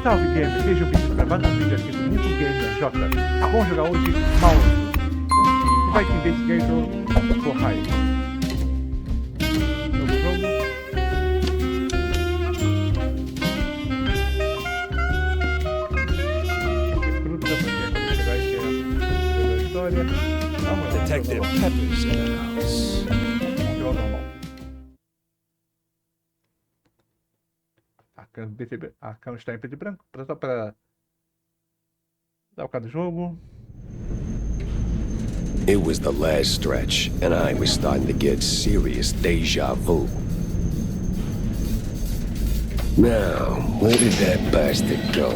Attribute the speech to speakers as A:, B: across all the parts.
A: Salve gamer, sejam bem-vindos para mais um vídeo aqui do Nico Gamer J. Vamos jogar hoje Mouseburg. E vai te investigador por raio. Novo jogo. Fruta, porque quando chegar aqui é a história. Vamos lá.
B: Detective Pepper's in the house.
A: Vamos jogar normal. A câmera está em preto e branco, só para dar o cara do jogo.
B: It was the last stretch, and I was starting to get serious deja vu. Now, where did that bastard go?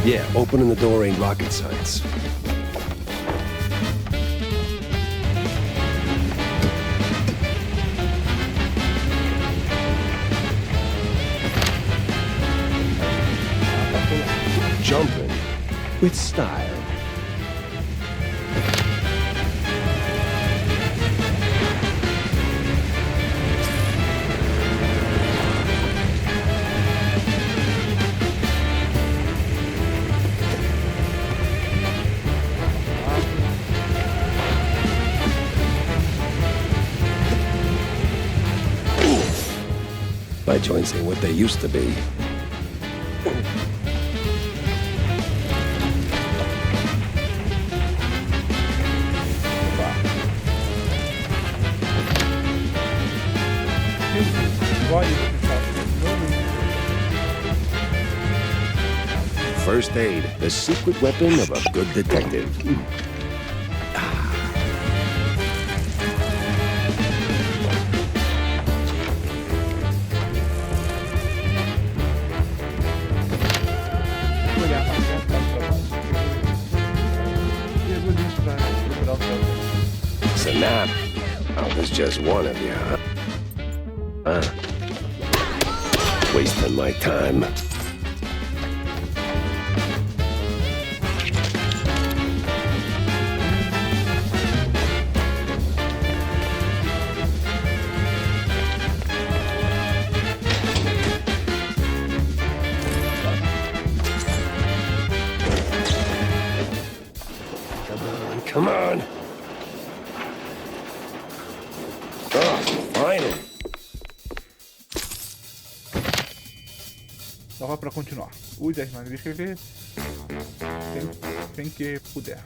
B: Yeah, opening the door ain't rocket science. Jumping with style. My joints ain't what they used to be. First aid, the secret weapon of a good detective. So now, I was just one of you, huh? Wasting my time. Come on. Oh, finally.
A: Só para continuar. Use as maneiras de escrever sem que puder.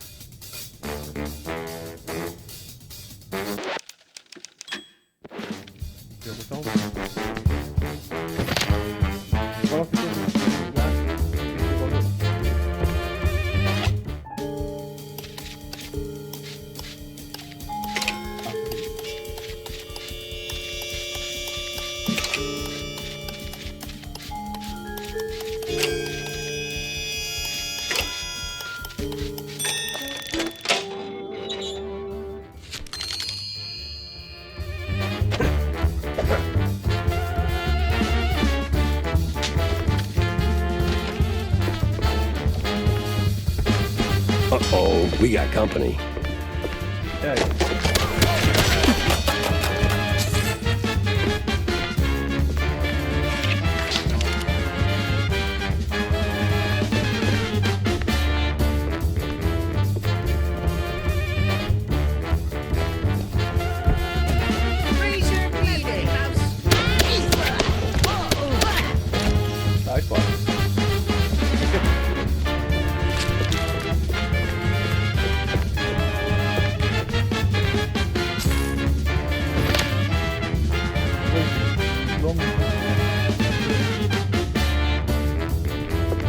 A: Botão. Coloque todo no lugar.
B: Uh-oh, we got company.
A: Sai fora.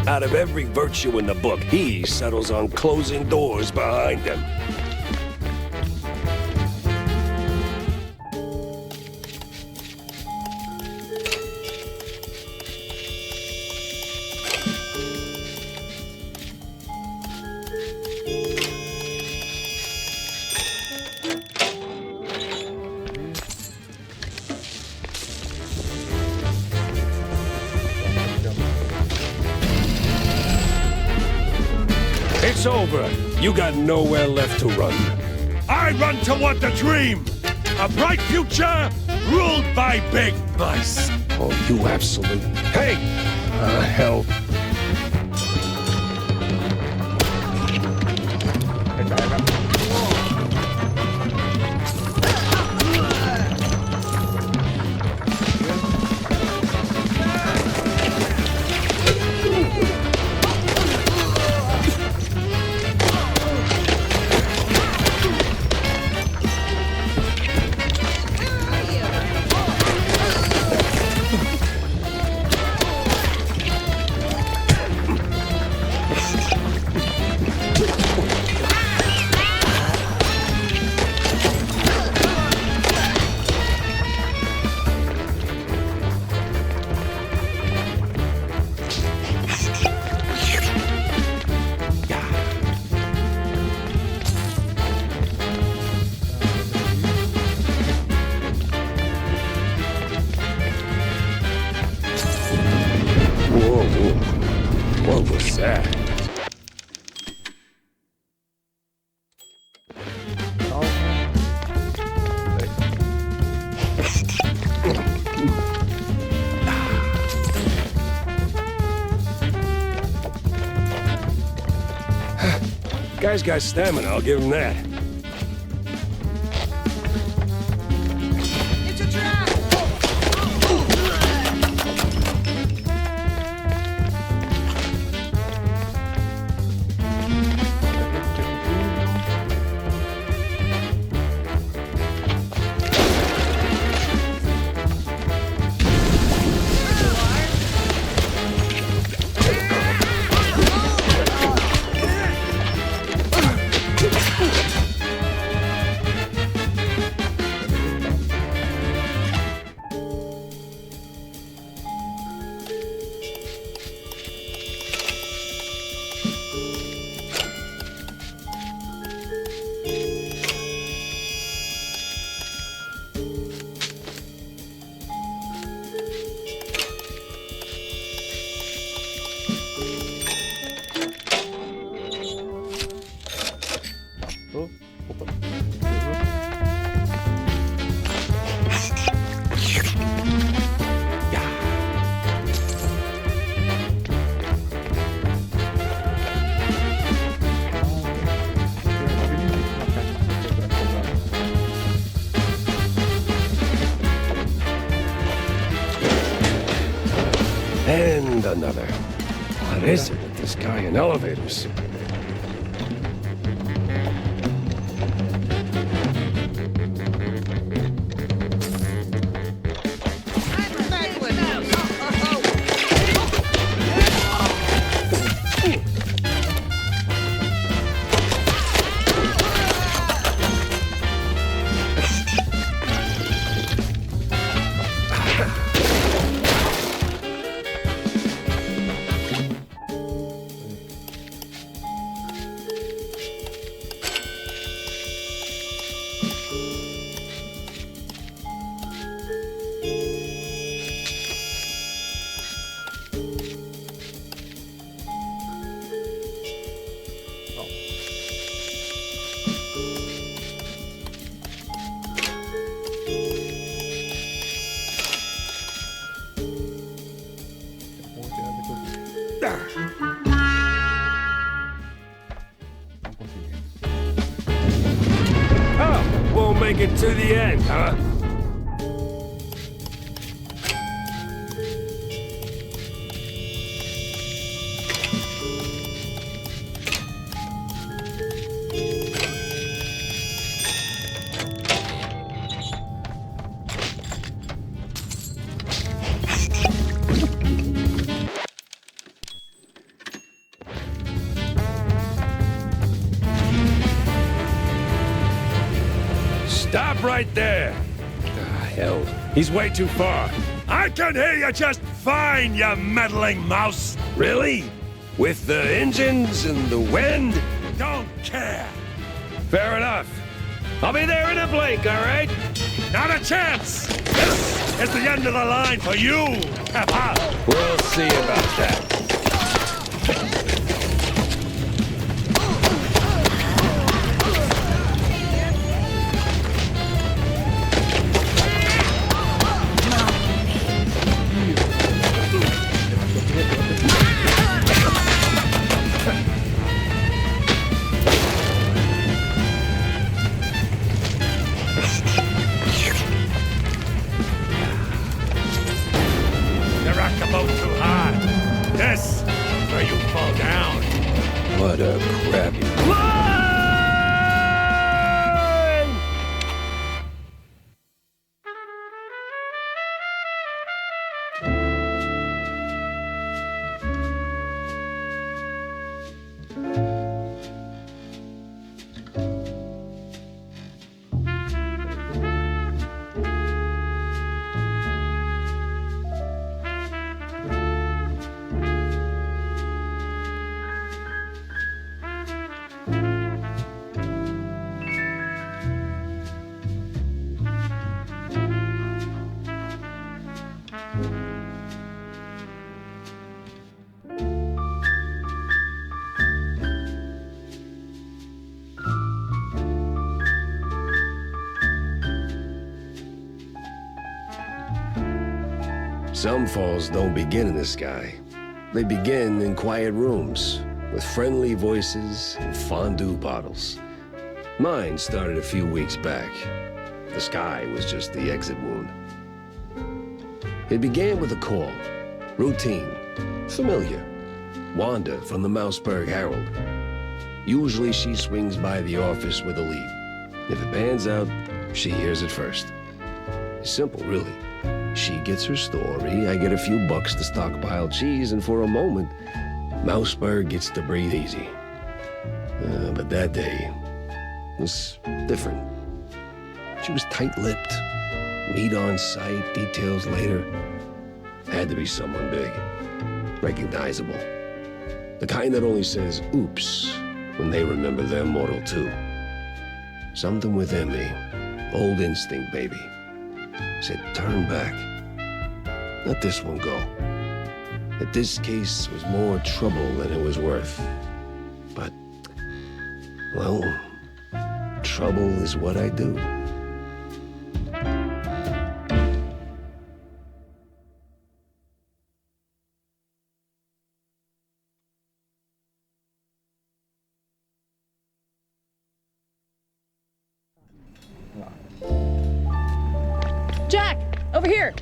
B: Out of every virtue in the book, he settles on closing doors behind him. It's over. You got nowhere left to run.
C: I run toward the dream! A bright future ruled by big mice!
B: Oh, you absolute... Hey! Hell. What was that? Guy's got stamina, I'll give him that.
D: It's a trap!
B: And another. What is it with this guy in elevators? Oh, won't make it to the end, huh? Stop right there! Hell, he's way too far.
C: I can hear you just fine, you meddling mouse!
B: Really? With the engines and the wind?
C: Don't care!
B: Fair enough. I'll be there in a blink, all right?
C: Not a chance! This is the end of the line for you, Peppa!
B: We'll see about that. Some falls don't begin in the sky. They begin in quiet rooms, with friendly voices and fondue bottles. Mine started a few weeks back. The sky was just the exit wound. It began with a call. Routine. Familiar. Wanda from the Mouseburg Herald. Usually she swings by the office with a lead. If it pans out, she hears it first. It's simple, really. She gets her story, I get a few bucks to stockpile cheese, and for a moment, Mouseburg gets to breathe easy. But that day was different. She was tight-lipped. Meat on sight, details later. Had to be someone big. Recognizable. The kind that only says, oops, when they remember their mortal too. Something within me, old instinct, baby, said turn back. Let this one go. That this case was more trouble than it was worth. But, well, trouble is what I do.
D: Jack, over here.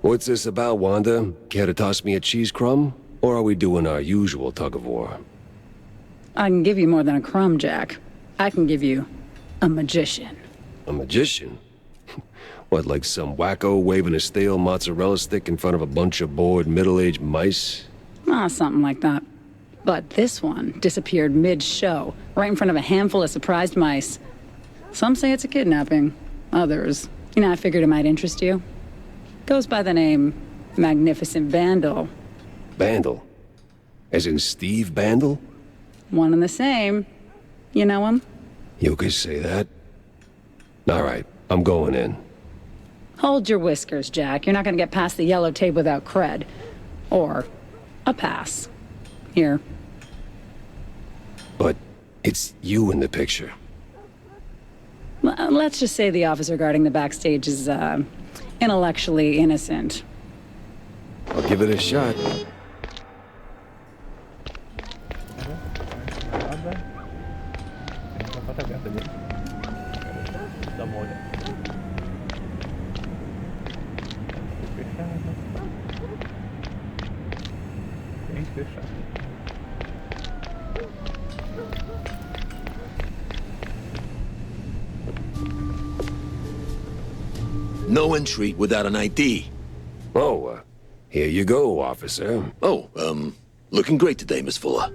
B: What's this about, Wanda? Care to toss me a cheese crumb? Or are we doing our usual tug-of-war?
D: I can give you more than a crumb, Jack. I can give you a magician.
B: A magician? What, like some wacko waving a stale mozzarella stick in front of a bunch of bored middle-aged mice?
D: Something like that. But this one disappeared mid-show, right in front of a handful of surprised mice. Some say it's a kidnapping. Others, I figured it might interest you. Goes by the name Magnificent Bandle.
B: Bandle? As in Steve Bandle?
D: One and the same. You know him?
B: You could say that. All right, I'm going in.
D: Hold your whiskers, Jack. You're not gonna get past the yellow tape without cred. Or a pass. Here.
B: But it's you in the picture.
D: Let's just say the officer guarding the backstage is, intellectually innocent.
B: I'll give it a shot.
A: Dá uma olhada. Fechada. Bem fechada.
E: No entry without an ID.
B: Oh, here you go, officer.
E: Oh, looking great today, Miss Fuller.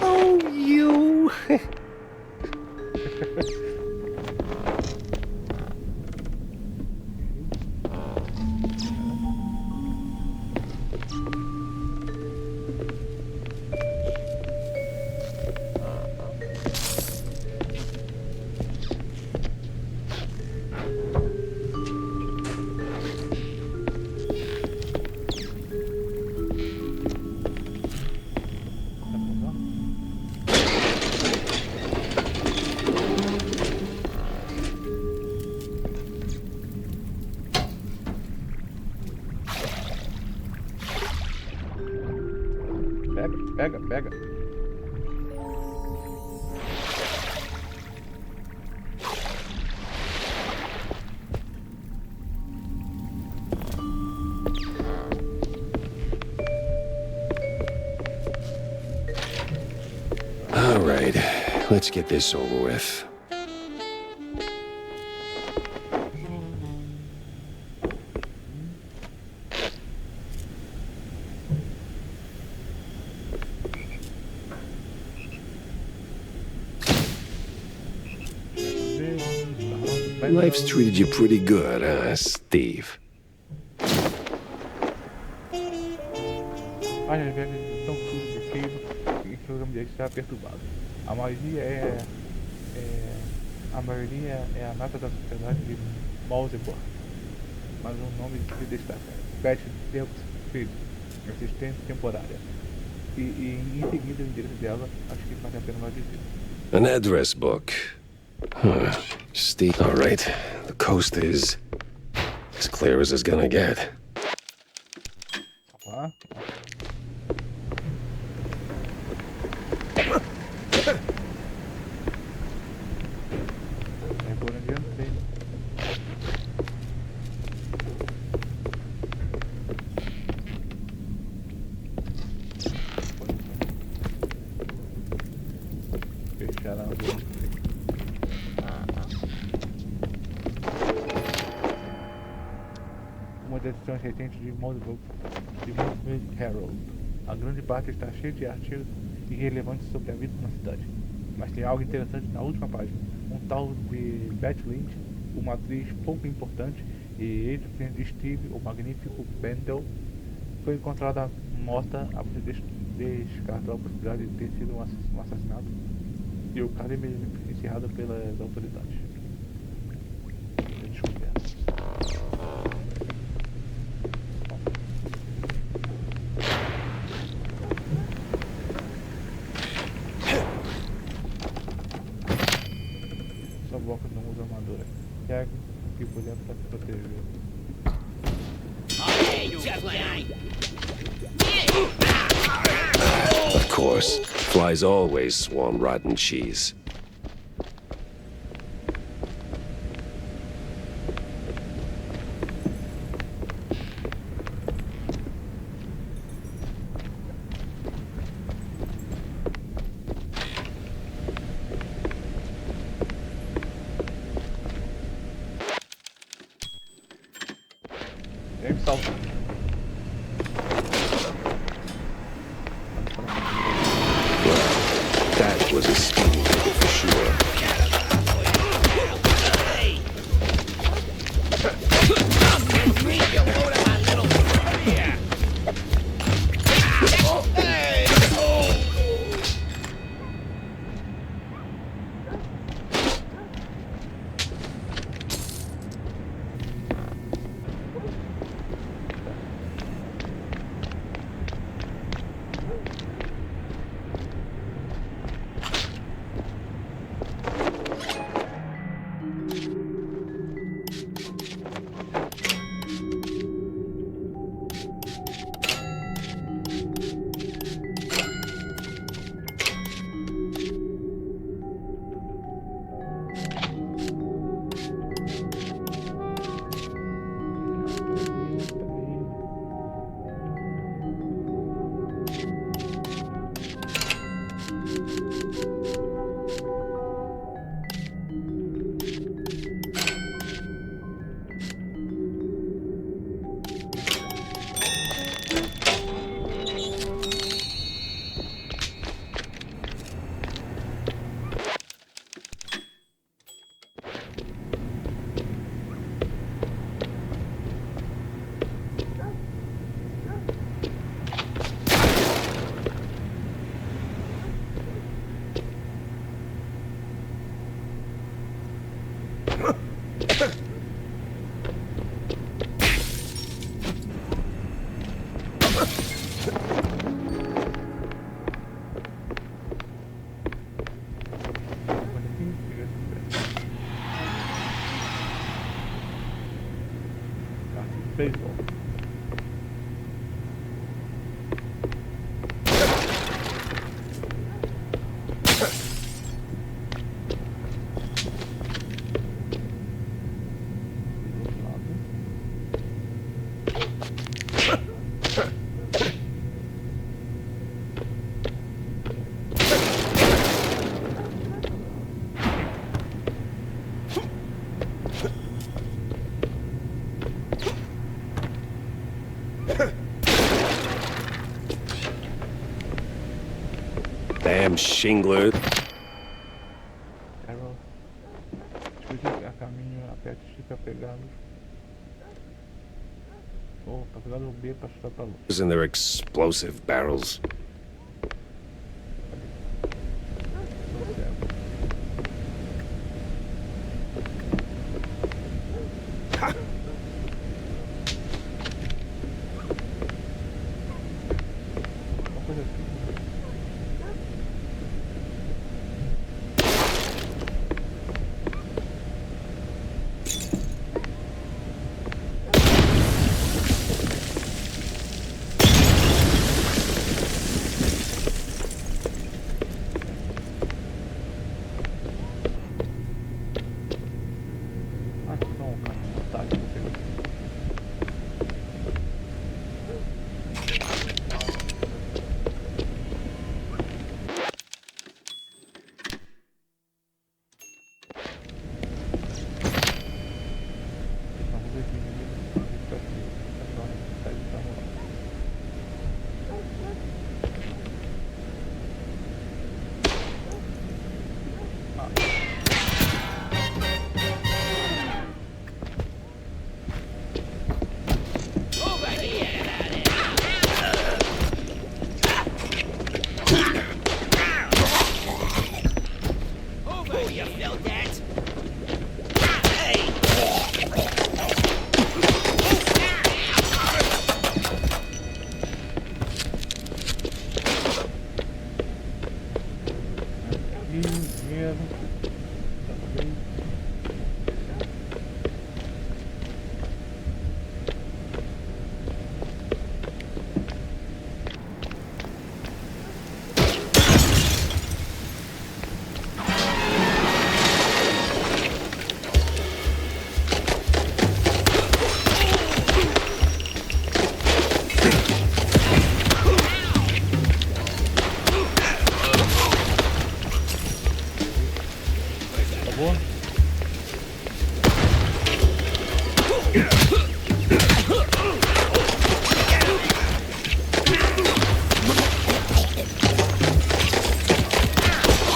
B: Oh, you...
A: Pega.
B: All right, let's get this over with. Life's treated you pretty good, Steve?
A: As regras estão subjetivas e o programa dele está perturbado. A maioria é a nata da sociedade de Mouseburg, mas o nome se destaca. Pede tempo filho, assistente temporária. E em seguida o endereço dela, acho que vale a pena nós dizer.
B: An address book. Huh. Steve. All right. The coast is as clear as it's gonna get.
A: Ah. É por onde eu entrei. Fechar a rua. Uma das edições recentes de Mouseburg, de Herald. A grande parte está cheia de artigos irrelevantes sobre a vida na cidade. Mas tem algo interessante na última página. Um tal de Beth Lynch, uma atriz pouco importante e ex-presidente de Steve, o magnífico Bendel, foi encontrada morta após descartar a possibilidade de ter sido um assassinato e o caso é encerrado pelas autoridades. Desculpa. Só bloco não usa armadura. Pega o que puder para se proteger.
B: Of course, flies always swarm rotten cheese.
A: Tem que salvar.
B: That was a speedy kill for sure.
A: Beisebol.
B: Damn shingler.
A: Carol. Escute a caminho, aperte X pra pegá-los. Ou pra pegar o B pra chutar pra luz.
B: And their explosive barrels.
A: Tô cego. Uma coisa assim. Boa.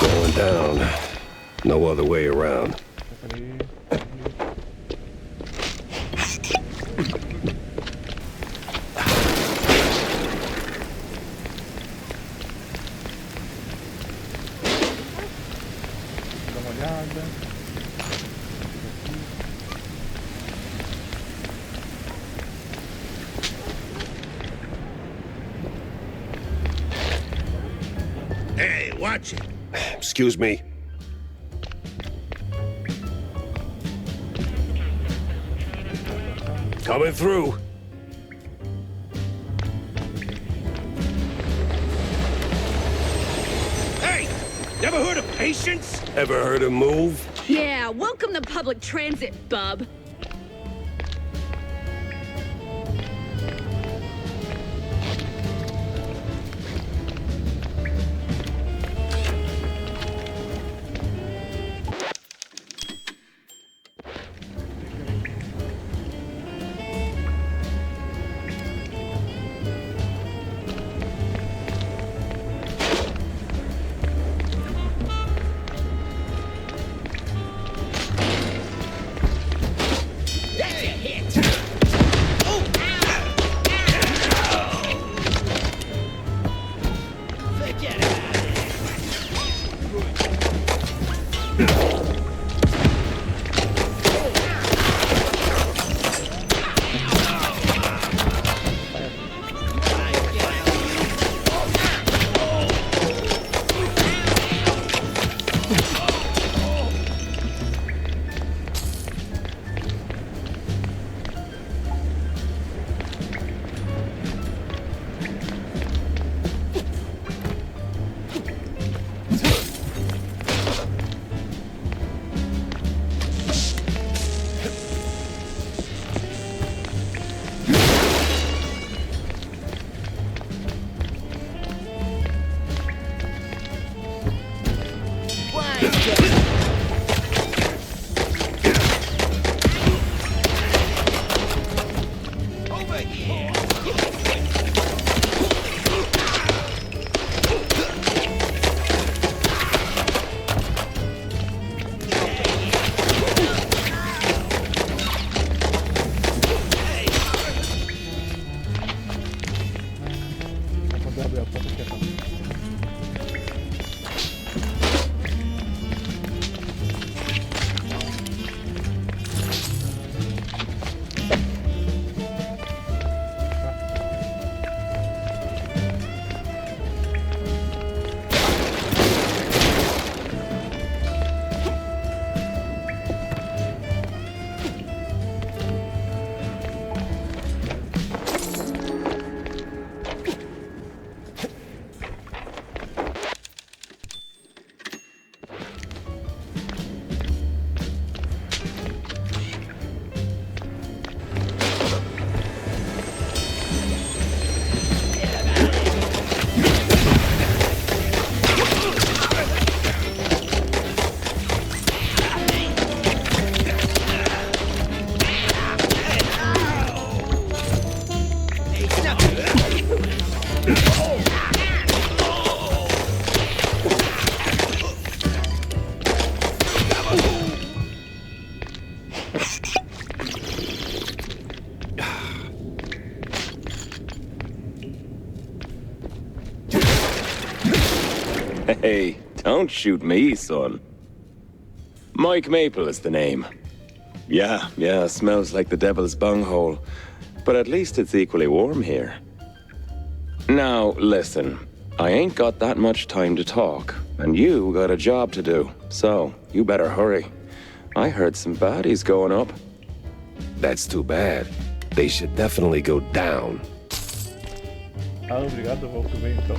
B: Going down. No other way around.
A: Dá uma olhada.
C: Hey, watch it.
B: Excuse me. Coming through.
C: Hey, never heard of patience?
B: Ever heard of move?
F: Yeah, welcome to public transit, bub.
A: Quando abrir a porta, aqui acaba.
G: Hey, don't shoot me, son. Mike Maple is the name. Yeah, smells like the devil's bunghole. But at least it's equally warm here. Now, listen. I ain't got that much time to talk, and you got a job to do. So, you better hurry. I heard some baddies going up.
B: That's too bad. They should definitely go down.
A: Ah, obrigado, eu vou comer então.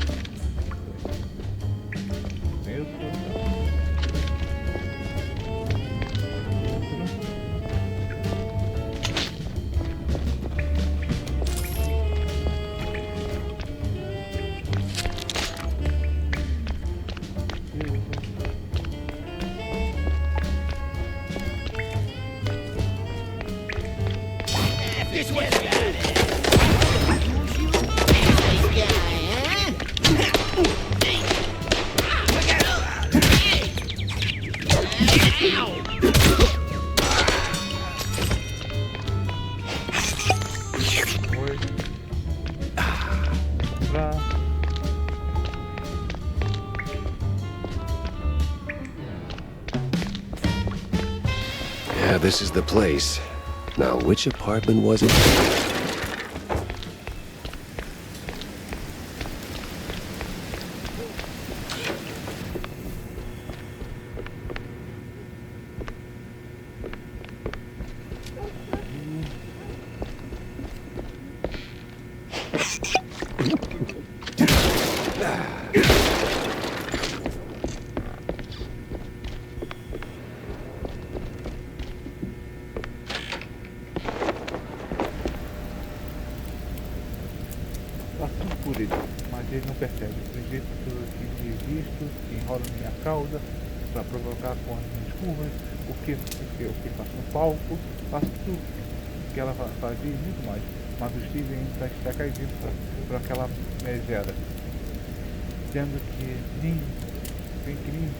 A: Meu Deus.
C: this what you
B: Yeah, this is the place. Now, which apartment was it?
A: Passando por ele, mas ele não percebe. Acredito que me visto, que enrola minha cauda para provocar com as minhas curvas, o que faço no palco, faço tudo que ela fazia e muito mais. Mas o Steven ainda está caído por aquela megera, dizendo que nem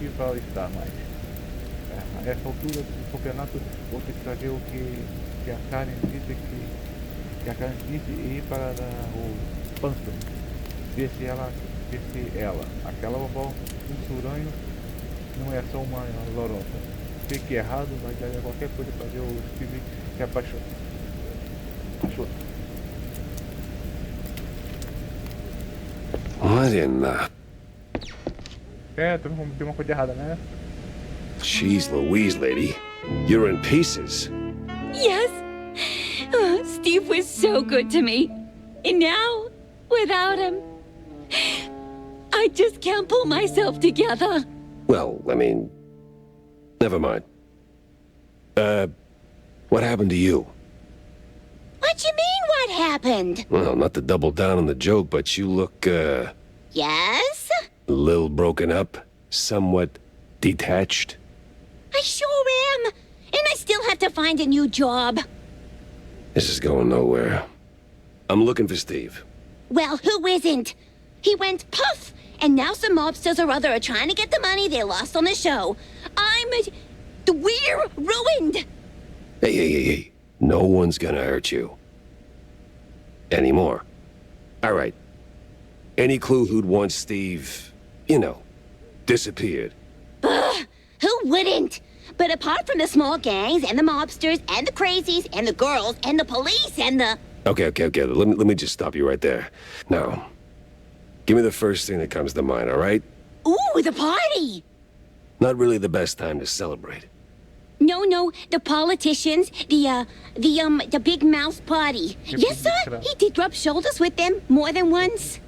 A: viva estar mais. A essa altura do campeonato, vou ter que fazer o que a Karen disse que a Karen disse e ir para o pântano, ver se aquela vovó, um suranho, não é só uma lorota. Fique errado, vai dar qualquer coisa para ver o Steve se apaixona.
B: What in the...
A: Tem uma coisa errada, né?
B: Jeez Louise, lady. You're in pieces.
F: Yes. Oh, Steve was so good to me. And now, without him, I just can't pull myself together.
B: Well, I mean... Never mind. What happened to you?
H: What you mean, what happened?
B: Well, not to double down on the joke, but you look,
H: Yes?
B: a little broken up, somewhat detached.
H: I sure am. And I still have to find a new job.
B: This is going nowhere. I'm looking for Steve.
H: Well, who isn't? He went puff, and now some mobsters or other are trying to get the money they lost on the show. We're ruined.
B: Hey. No one's gonna hurt you. Anymore. All right. Any clue who'd want Steve, disappeared?
H: Ugh, who wouldn't? But apart from the small gangs and the mobsters and the crazies and the girls and the police and the...
B: Okay. Let me just stop you right there. Now, give me the first thing that comes to mind, all right?
H: Ooh, the party!
B: Not really the best time to celebrate.
H: No, the politicians, the big mouse party. Yes, sir, he did rub shoulders with them more than once.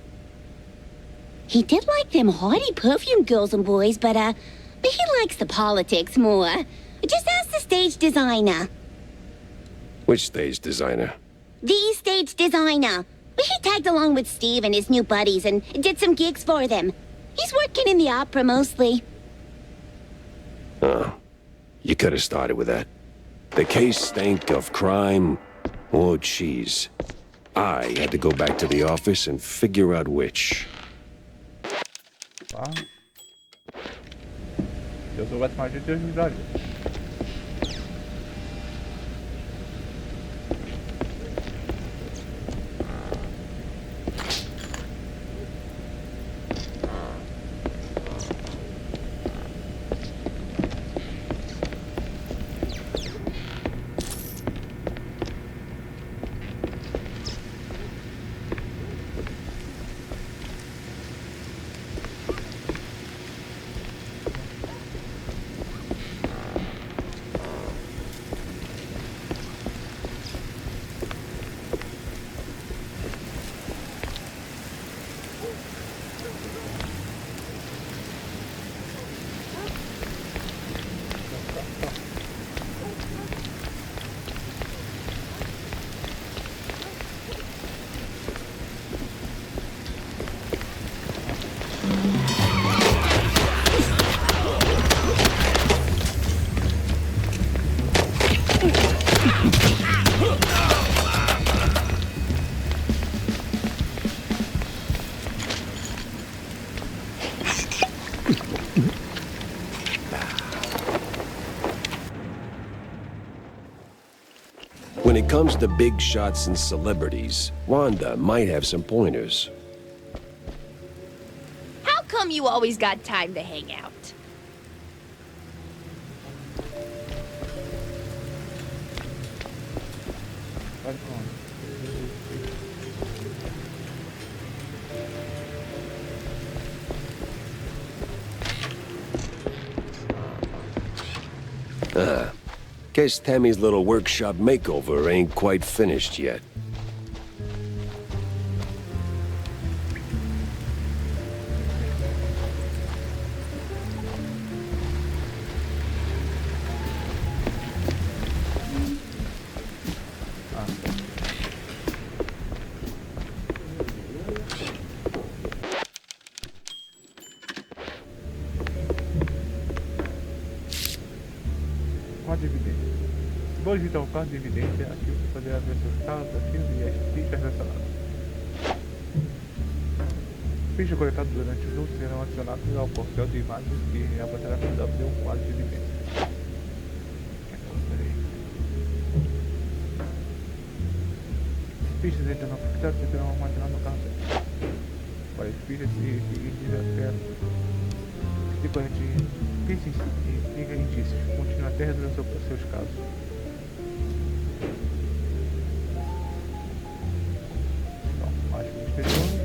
H: He did like them haughty perfume girls and boys, but he likes the politics more. Just ask the stage designer.
B: Which stage designer?
H: The stage designer. He tagged along with Steve and his new buddies and did some gigs for them. He's working in the opera mostly.
B: Oh. You could have started with that. The case stank of crime or cheese. I had to go back to the office and figure out which.
A: Tá. Se eu soubesse mais gente, eu ajudaria.
B: When it comes to big shots and celebrities, Wanda might have some pointers.
I: How come you always got time to hang out?
B: Guess Tammy's little workshop makeover ain't quite finished yet.
A: Quadro de evidência. Vou digitar o quadro de evidência aqui para poder ver seus casos, arquivos e as fichas relacionadas. Fichas coletadas durante o jogo serão adicionadas ao portal de imagens que apontará para abrir um quadro de evidência. Fichas ainda não fixadas serão armazenadas no carro. Para as fichas seguintes acesso tipo de pistas e indícios. Continua até resolver seus casos. Então, mágico misterioso.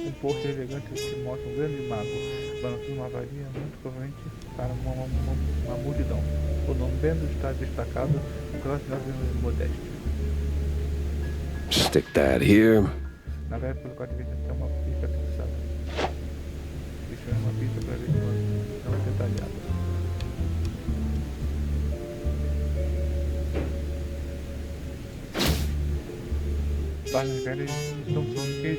A: Um pôster elegante que mostra um grande mago balançando uma varinha, muito provavelmente para uma multidão. O nome Bendo está destacado no classe de modéstia.
B: Stick that here.
A: Na verdade, pelo quadro de evidência tem uma pista fixada. Deixa eu ver uma pista para ver se não é detalhada. Páginas velhas estão falando que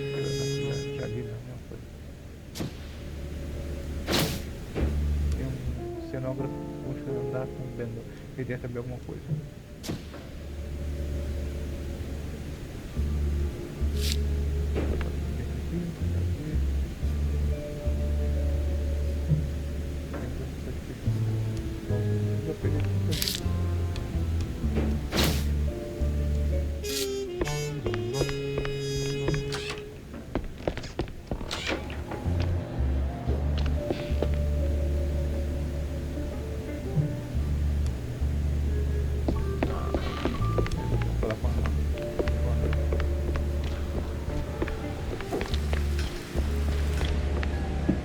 A: já li a mesma coisa. Tem um cenógrafo puxando andar com o Bendo. Ele deve saber alguma coisa.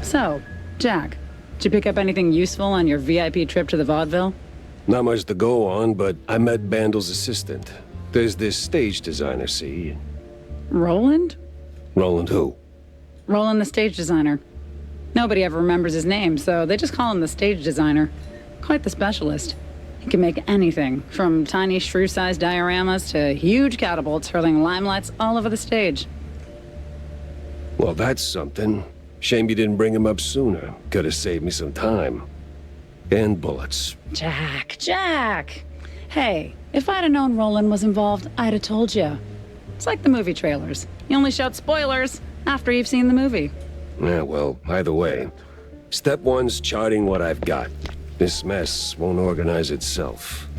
D: So, Jack, did you pick up anything useful on your VIP trip to the vaudeville?
B: Not much to go on, but I met Bandel's assistant. There's this stage designer, see?
D: Roland?
B: Roland who?
D: Roland, the stage designer. Nobody ever remembers his name, so they just call him the stage designer. Quite the specialist. He can make anything, from tiny shrew-sized dioramas to huge catapults hurling limelights all over the stage.
B: Well, that's something. Shame you didn't bring him up sooner. Could have saved me some time. And bullets.
D: Jack! Hey, if I'd have known Roland was involved, I'd have told you. It's like the movie trailers. You only shout spoilers after you've seen the movie.
B: Yeah, well, either way. Step one's charting what I've got. This mess won't organize itself.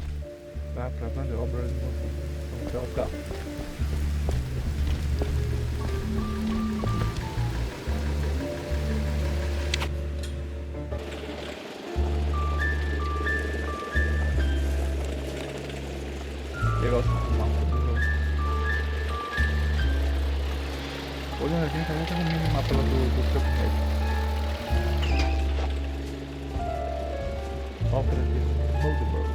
A: Olha, a gente também tá no minimapa lá do seu prédio. Ópera de Mouseburg.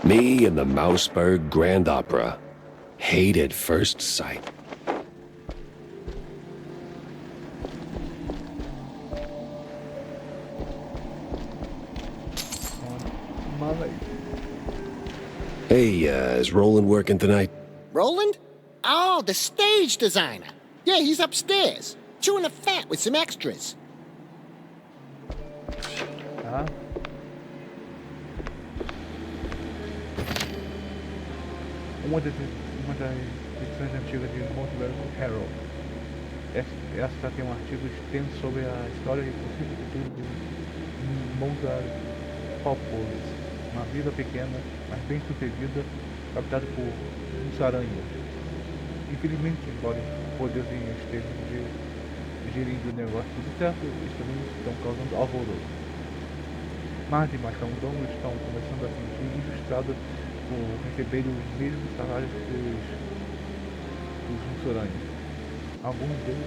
B: Me and the Mouseburg Grand Opera. Hate at first sight. Hey, is Roland working tonight?
J: Roland? Oh, the stage designer. Yeah, he's upstairs, chewing the fat with some extras.
A: Tá. Uma das edições antigas de Mouseburg Herald. Essa tem um artigo extenso sobre a história e possível futuro de Mouseburg, uma vila pequena, mas bem sucedida, capitada por aranha. Infelizmente, embora o poderzinho esteja gerindo o negócio tudo certo, eles também estão causando alvoroço. Mais e mais camundongos estão começando a sentir injustiçados por receberem os mesmos salários dos mussaranhos. Alguns deles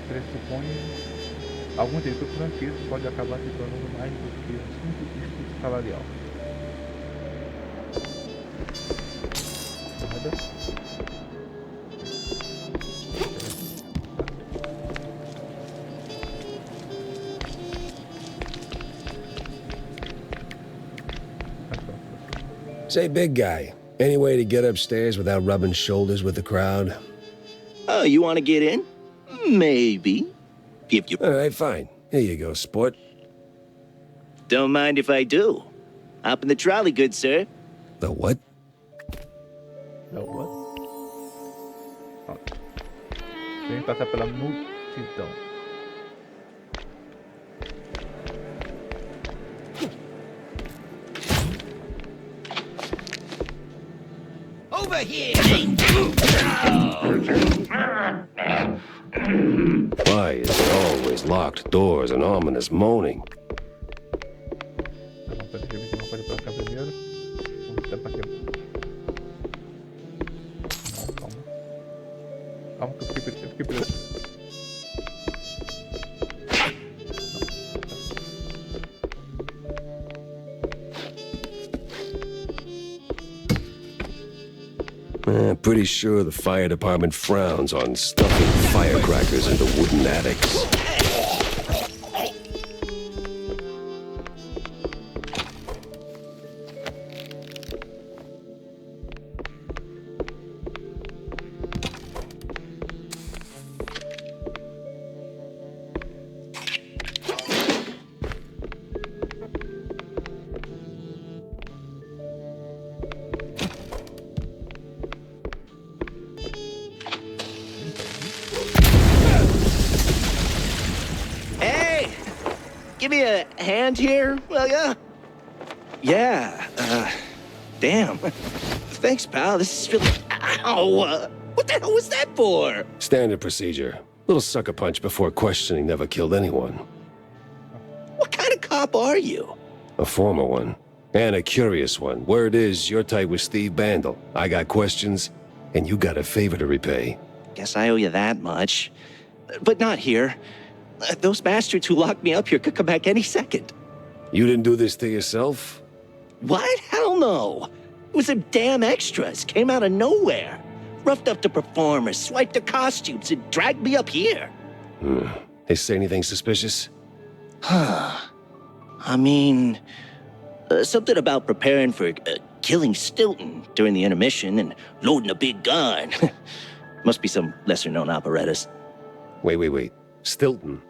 A: pressupõem que isso pode acabar se tornando mais do que um simples estudo salarial. Nada.
B: Say, big guy, any way to get upstairs without rubbing shoulders with the crowd?
K: Oh, you want to get in? Maybe. If you...
B: All right, fine. Here you go, sport.
K: Don't mind if I do. Hop in the trolley, good sir.
B: The what?
A: The what? Tem que passar pela multidão.
J: Over here!
B: Why is there always locked doors and ominous moaning?
A: Calma que eu fiquei preso.
B: Pretty sure the fire department frowns on stuffing firecrackers into wooden attics.
K: Give me a hand here, will ya? Yeah, damn. Thanks, pal. This is really... Ow! What the hell was that for?
B: Standard procedure. Little sucker punch before questioning never killed anyone.
K: What kind of cop are you?
B: A former one. And a curious one. Word is, you're tight with Steve Bandel. I got questions, and you got a favor to repay.
K: Guess I owe you that much. But not here. Those bastards who locked me up here could come back any second.
B: You didn't do this to yourself?
K: What? Hell no. It was them damn extras. Came out of nowhere. Roughed up the performers, swiped their costumes, and dragged me up here.
B: They say anything suspicious?
K: I mean... something about preparing for killing Stilton during the intermission and loading a big gun. Must be some lesser-known operettas.
B: Wait. Stilton?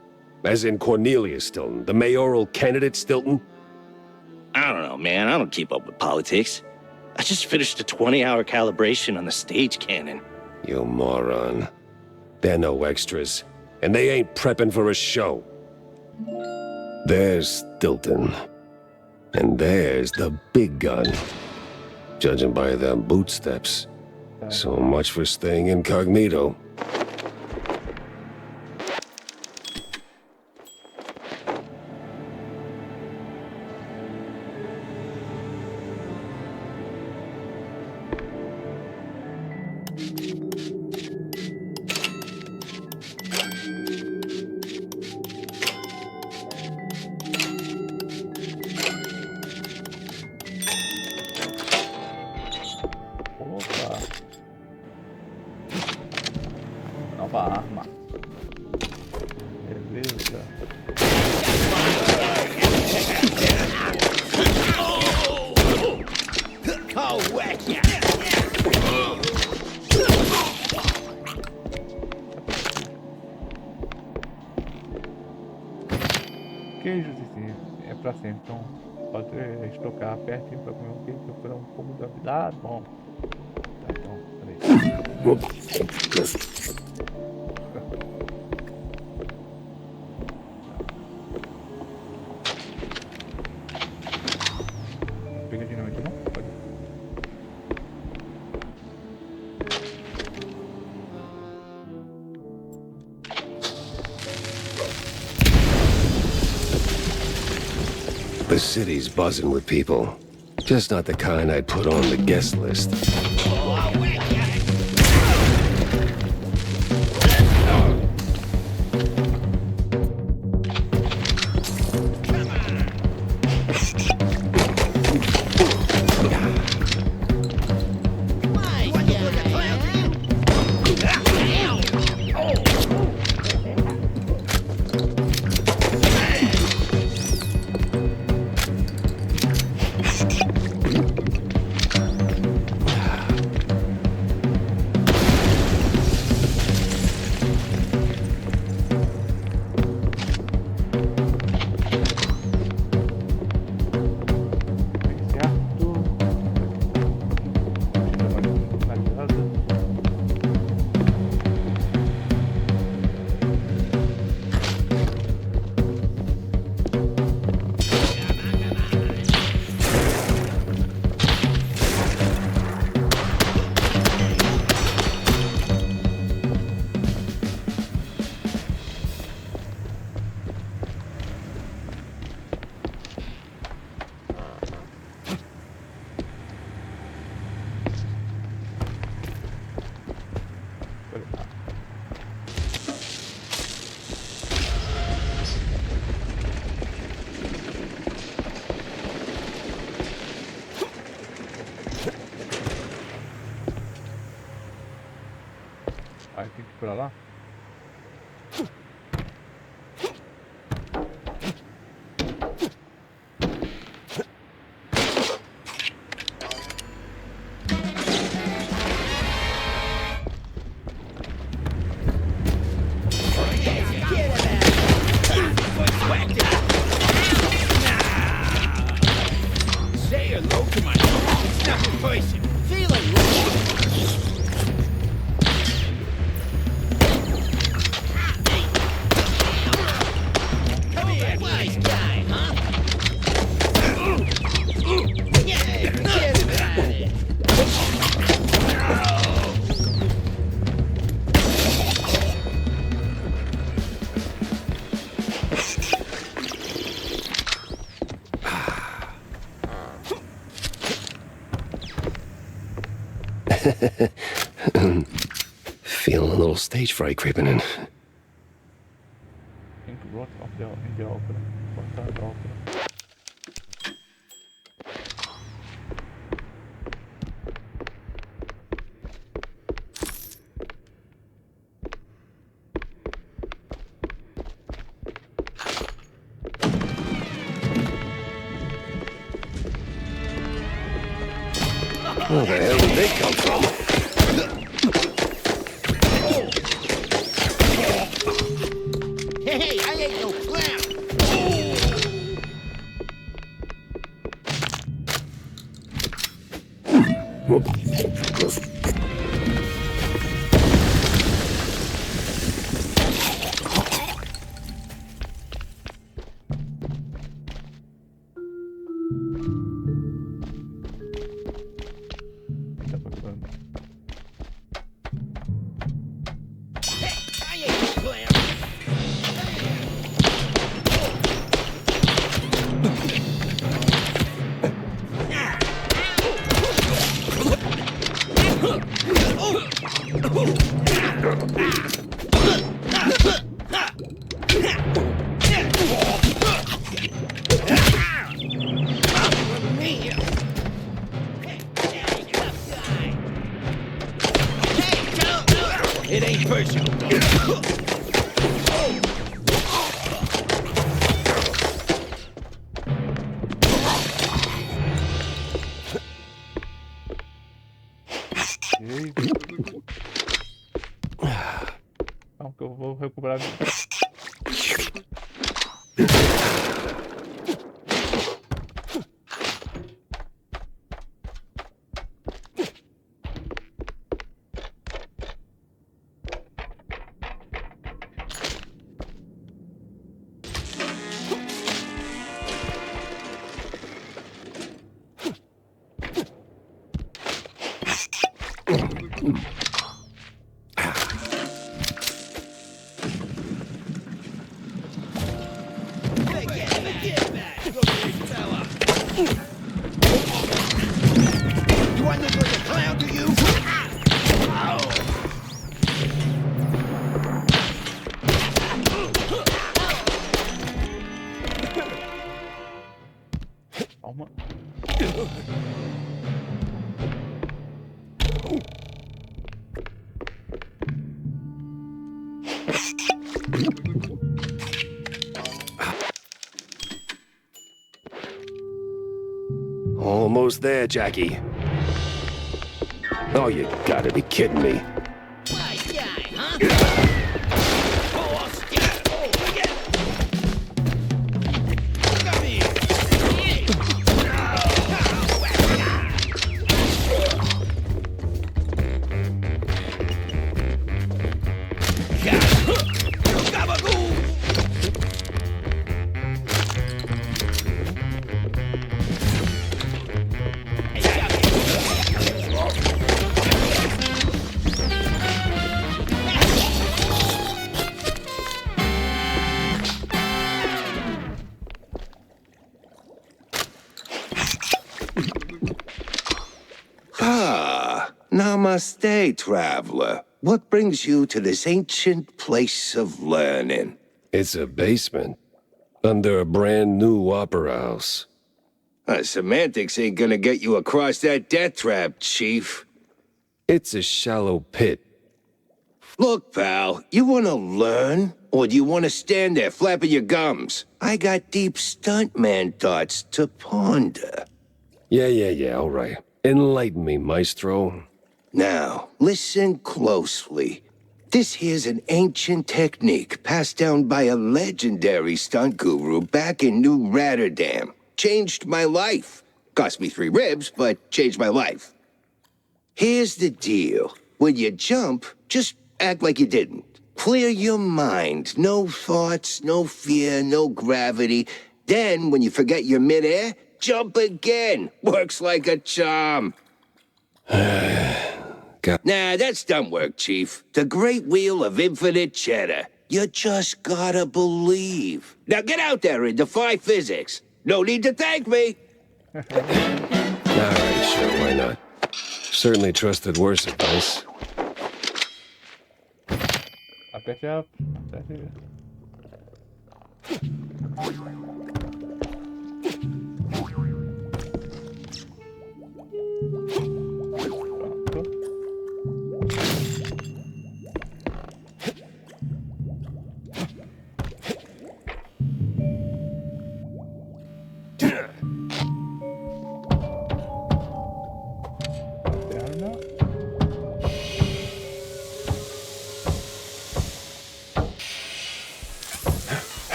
B: As in Cornelius Stilton, the mayoral candidate Stilton?
K: I don't know, man. I don't keep up with politics. I just finished a 20-hour calibration on the stage cannon.
B: You moron. They're no extras, and they ain't prepping for a show. There's Stilton. And there's the big gun. Judging by them bootsteps. So much for staying incognito.
A: Nova arma. Beleza. Queijos é pra sempre, então pode estocar perto pra comer um queijo para um pouco da vida. Ah, bom. Tá, então, peraí.
B: The city's buzzing with people. Just not the kind I'd put on the guest list.
A: Aí tem que ir pra lá.
C: Say hello to my stuffed person. Feeling
B: Feeling a little stage fright creeping in.
A: Think rot of the in the opera. Cortar da ópera.
B: Where the hell did they come from?
J: Hey, I ain't no clown.
A: Tá passando.
J: I ain't no clown.
C: It ain't personal.
A: Calma que eu vou recuperar.
C: You want to go to clown, do you?
A: Calma.
B: Almost there, Jackie. Oh, you gotta be kidding me.
L: Namaste, traveler. What brings you to this ancient place of learning?
B: It's a basement. Under a brand new opera house.
L: Semantics ain't gonna get you across that death trap, Chief.
B: It's a shallow pit.
L: Look, pal, you wanna learn? Or do you wanna stand there flapping your gums? I got deep stuntman thoughts to ponder.
B: Yeah, all right. Enlighten me, maestro.
L: Now, listen closely. This here's an ancient technique passed down by a legendary stunt guru back in New Rotterdam. Changed my life. Cost me 3 ribs, but changed my life. Here's the deal. When you jump, just act like you didn't. Clear your mind. No thoughts, no fear, no gravity. Then, when you forget you're midair, jump again. Works like a charm. Nah, that's dumb work, Chief. The great wheel of infinite cheddar. You just gotta believe. Now get out there and defy physics. No need to thank me.
B: All right, sure, why not? Certainly trusted worse advice.
A: Aperte a... Aperte...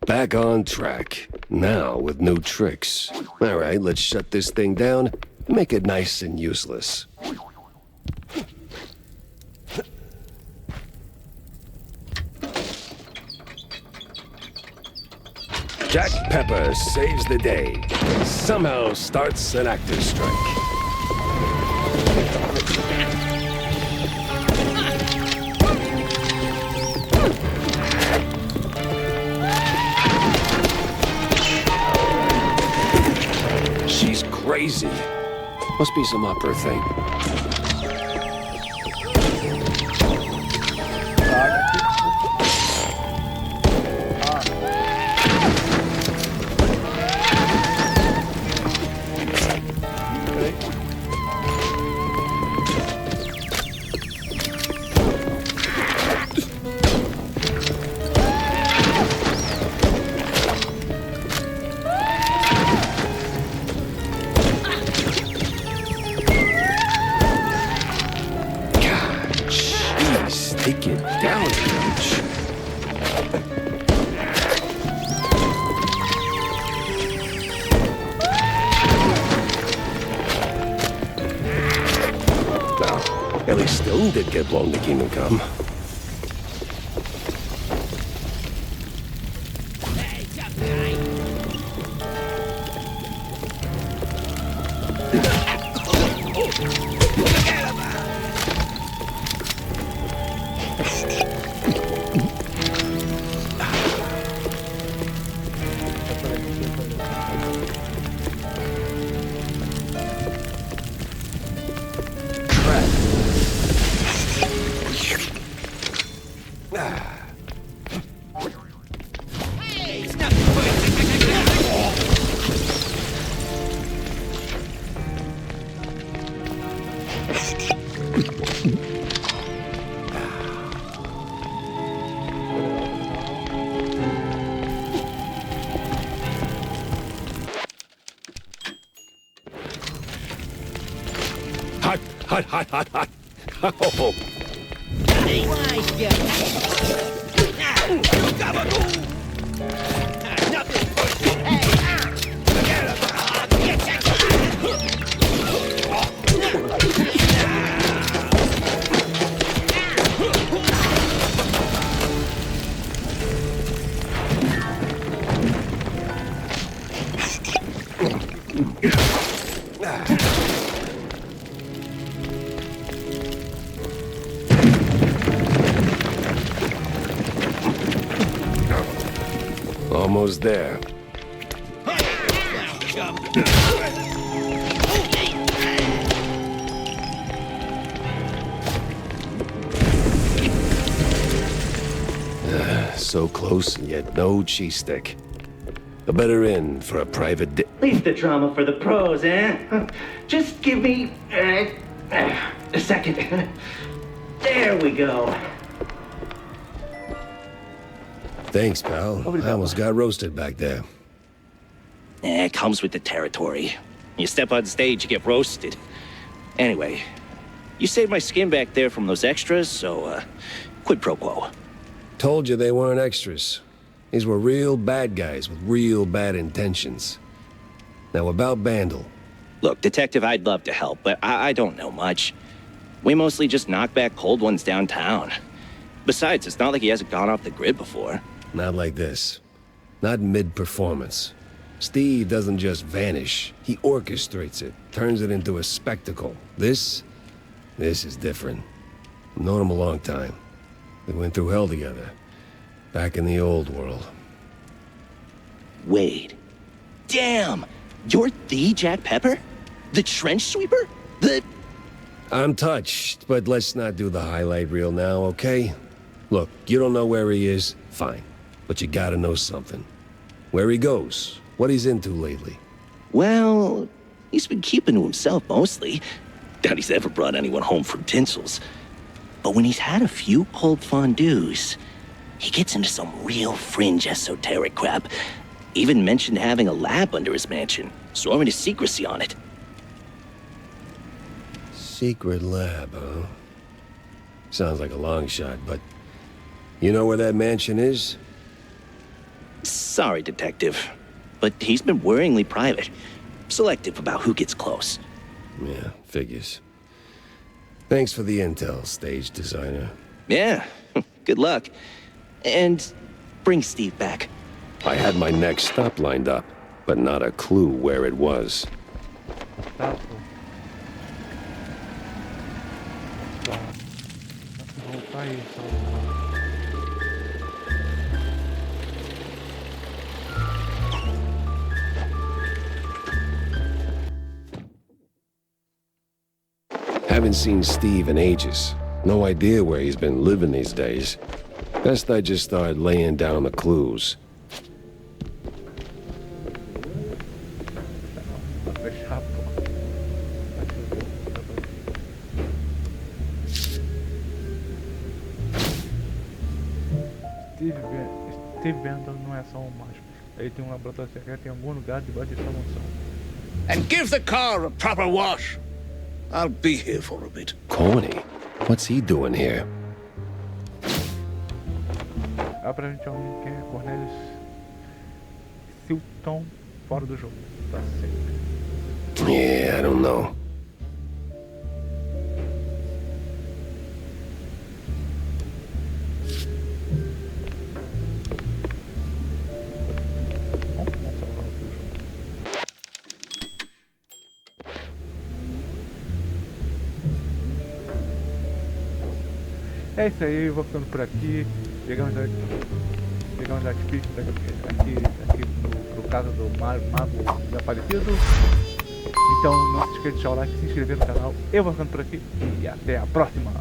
B: Back on track. Now with new tricks. All right, let's shut this thing down. Make it nice and useless. Jack Pepper saves the day. Somehow starts an actor's strike. She's crazy. Must be some opera thing. Take it down a notch. Well, at least Stone did get blown to Kingdom Come. Hot, hot, hot, hot. Oh. Almost there. So close and yet no cheese stick. A better inn for a private
K: Leave the drama for the pros, eh? Just give me a second. There we go.
B: Thanks, pal. I almost got roasted back there.
K: It comes with the territory. You step on stage, you get roasted. Anyway, you saved my skin back there from those extras, so, quid pro quo.
B: Told you they weren't extras. These were real bad guys with real bad intentions. Now about Bandle.
K: Look, Detective, I'd love to help, but I don't know much. We mostly just knock back cold ones downtown. Besides, it's not like he hasn't gone off the grid before.
B: Not like this. Not mid-performance. Steve doesn't just vanish. He orchestrates it, turns it into a spectacle. This is different. I've known him a long time. We went through hell together. Back in the old world.
K: Wade. Damn! You're the Jack Pepper? The trench sweeper?
B: I'm touched, but let's not do the highlight reel now, okay? Look, you don't know where he is? Fine. But you gotta know something. Where he goes, what he's into lately.
K: Well, he's been keeping to himself mostly. Doubt he's ever brought anyone home from Tinsel's. But when he's had a few cold fondues, he gets into some real fringe esoteric crap. Even mentioned having a lab under his mansion, swearing to secrecy on it.
B: Secret lab, huh? Sounds like a long shot, but... You know where that mansion is?
K: Sorry, Detective, but he's been worryingly private. Selective about who gets close.
B: Yeah, figures. Thanks for the intel, stage designer.
K: Yeah, good luck. And bring Steve back.
B: I had my next stop lined up, but not a clue where it was. Haven't seen Steve in ages. No idea where he's been living these days. Best I just start laying down the clues.
A: Steve Bandle não é só um mágico. Ele tem um laboratório secreto em algum lugar debaixo dessa mansão.
C: And give the car a proper wash. I'll be here for a bit.
B: Corny? What's he doing here?
A: Dá pra gente alguém que é Cornelius Silton fora do jogo. Tá sempre.
B: Yeah, I don't know.
A: É isso aí, eu vou ficando por aqui. Pegamos as pistas aqui pro caso do mago desaparecido. Então não se esqueça de deixar o like, se inscrever no canal. Eu vou ficando por aqui e até a próxima.